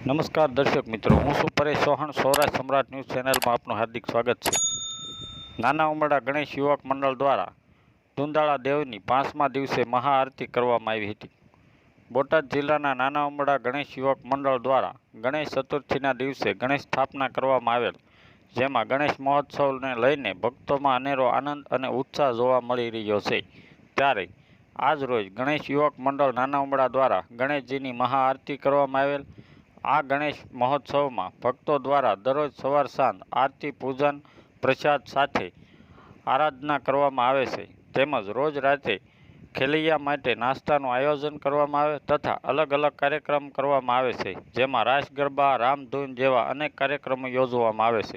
નમસ્કાર દર્શક મિત્રો, હું છું પરેશ ચૌહાણ. સૌરાષ્ટ્ર સમ્રાટ ન્યૂઝ ચેનલમાં આપનું હાર્દિક સ્વાગત છે. નાના ઉમરડા ગણેશ યુવક મંડળ દ્વારા દુંદાળા દેવની 5મા દિવસે મહાઆરતી કરવામાં આવી હતી. બોટાદ જિલ્લાના નાના ઉમરડા ગણેશ યુવક મંડળ દ્વારા ગણેશ ચતુર્થીના દિવસે ગણેશ સ્થાપના કરવામાં આવેલ, જેમાં ગણેશ મહોત્સવને લઈને ભક્તોમાં અનેરો આનંદ અને ઉત્સાહ જોવા મળી રહ્યો છે. ત્યારે આજ રોજ ગણેશ યુવક મંડળ નાના ઉમરડા દ્વારા ગણેશજીની મહાઆરતી કરવામાં આવેલ. આ ગણેશ મહોત્સવમાં ભક્તો દ્વારા દરરોજ સવાર સાંજ આરતી, પૂજન, પ્રસાદ સાથે આરાધના કરવામાં આવે છે. તેમજ રોજ રાતે ખેલૈયા માટે નાસ્તાનું આયોજન કરવામાં આવે તથા અલગ અલગ કાર્યક્રમ કરવામાં આવે છે, જેમાં રાસ ગરબા, રામધૂન જેવા અનેક કાર્યક્રમો યોજવામાં આવે છે.